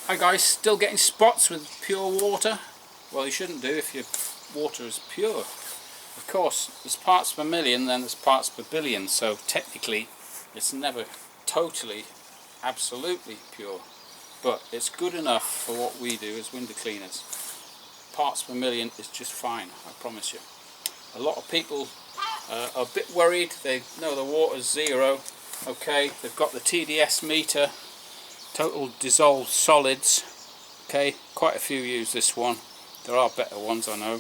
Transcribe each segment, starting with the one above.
Hi guys, still getting spots with pure water? Well, you shouldn't do if your water is pure. Of course, there's parts per million, then there's parts per billion, so technically it's never totally, absolutely pure. But it's good enough for what we do as window cleaners. Parts per million is just fine, I promise you. A lot of people are a bit worried. They know the water's zero. Okay, they've got the TDS meter, total dissolved solids. Okay, quite a few use this one. There are better ones, I know.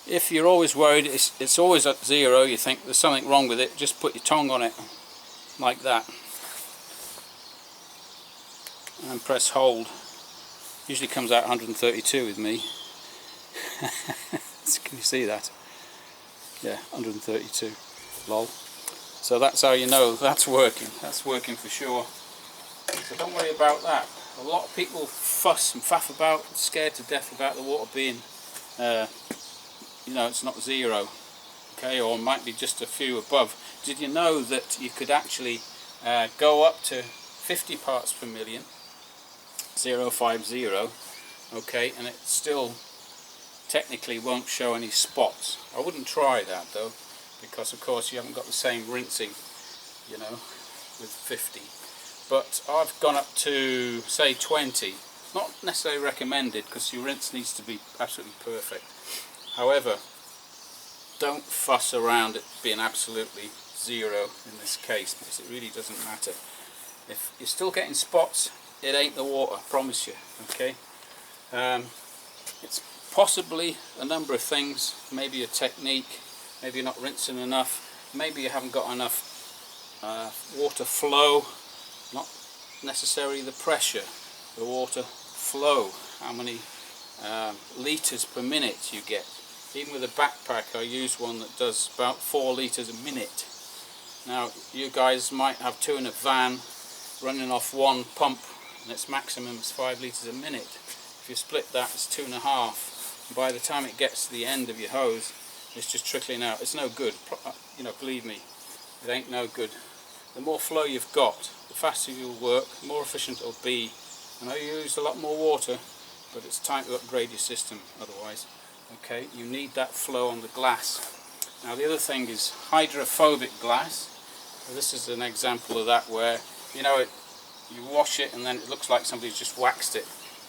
If you're always worried it's always at zero, you think there's something wrong with it, just put your tongue on it like that and press hold. Usually comes out 132 with me. Can you see that? Yeah, 132. Lol. So that's how you know that's working. That's working for sure. So don't worry about that. A lot of people fuss and faff about, scared to death about the water being, you know, it's not zero. Okay, or it might be just a few above. Did you know that you could actually go up to 50 parts per million, 050, okay, and it still technically won't show any spots? I wouldn't try that though, because of course you haven't got the same rinsing, you know, with 50. But I've gone up to say 20. Not necessarily recommended because your rinse needs to be absolutely perfect. However, don't fuss around it being absolutely zero in this case, because it really doesn't matter. If you're still getting spots, it ain't the water, I promise you. Okay, it's possibly a number of things. Maybe a technique, maybe you're not rinsing enough, maybe you haven't got enough water flow, not necessarily the pressure, the water flow, how many litres per minute you get. Even with a backpack, I use one that does about 4 litres a minute. Now you guys might have two in a van running off one pump and its maximum is 5 litres a minute. If you split that, it's 2.5. And by the time it gets to the end of your hose, it's just trickling out. It's no good, you know, believe me, it ain't no good. The more flow you've got, the faster you'll work, the more efficient it'll be. I know you use a lot more water, but it's time to upgrade your system otherwise. Okay, you need that flow on the glass. Now the other thing is hydrophobic glass. This is an example of that, where you know you wash it and then it looks like somebody's just waxed it.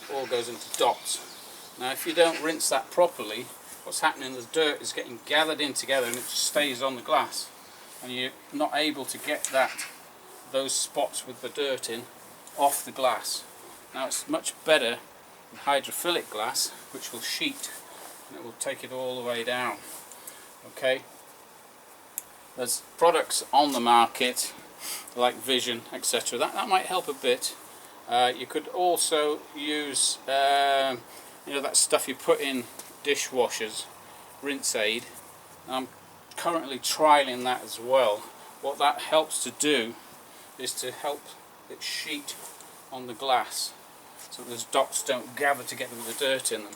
It all goes into dots. Now if you don't rinse that properly, what's happening, the dirt is getting gathered in together and it just stays on the glass, and you're not able to get those spots with the dirt in off the glass. Now it's much better with hydrophilic glass, which will sheet and it will take it all the way down. Okay, there's products on the market like Vision, etc. That might help a bit. You could also use you know, that stuff you put in dishwashers, Rinse Aid. I'm currently trialing that as well. What that helps to do is to help it sheet on the glass so those dots don't gather together with the dirt in them,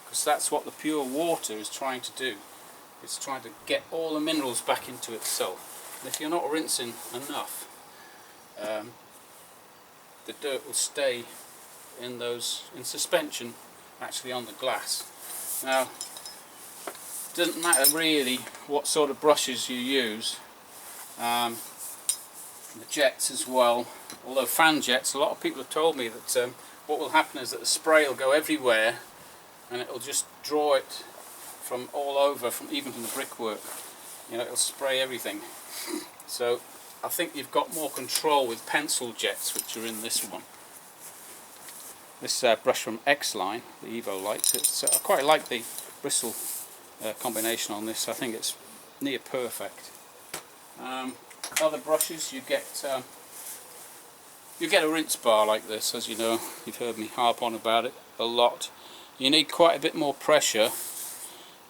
because that's what the pure water is trying to do. It's trying to get all the minerals back into itself, and if you're not rinsing enough, the dirt will stay in suspension actually on the glass. Now it doesn't matter really what sort of brushes you use, the jets as well, although fan jets, a lot of people have told me that what will happen is that the spray will go everywhere and it will just draw it from all over, even from the brickwork. You know, it'll spray everything. So I think you've got more control with pencil jets, which are in this one. This brush from X-Line, the Evo Light, I quite like the bristle combination on this. I think it's near perfect. Other brushes, you get a rinse bar like this, as you know. You've heard me harp on about it a lot. You need quite a bit more pressure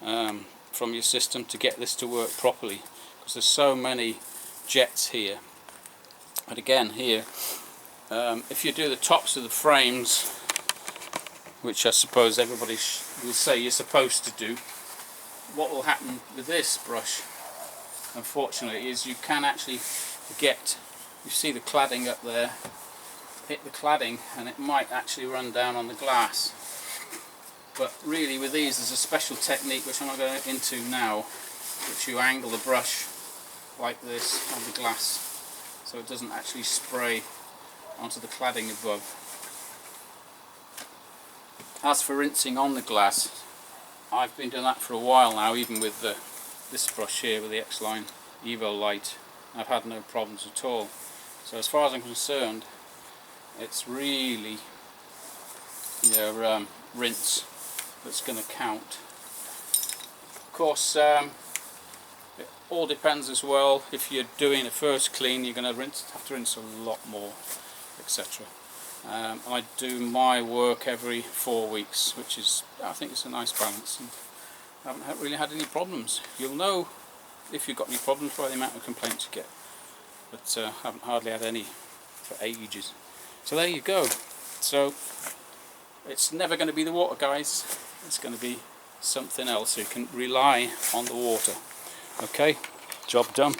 from your system to get this to work properly, because there's so many jets here. But again, here, if you do the tops of the frames, which I suppose everybody will say you're supposed to do, what will happen with this brush, unfortunately, is you can actually get, you see the cladding up there, hit the cladding and it might actually run down on the glass. But really with these there's a special technique which I'm not going into now, which you angle the brush like this on the glass so it doesn't actually spray onto the cladding above. As for rinsing on the glass, I've been doing that for a while now, even with this brush here with the X-Line Evo Light. I've had no problems at all. So as far as I'm concerned, it's really your rinse that's going to count. Of course, it all depends as well. If you're doing a first clean, you're going to have to rinse a lot more, etc. I do my work every 4 weeks, which is, I think it's a nice balance, and I haven't really had any problems. You'll know if you've got any problems by the amount of complaints you get, but I haven't hardly had any for ages. So there you go. So it's never going to be the water, guys. It's going to be something else. So you can rely on the water. Okay, job done.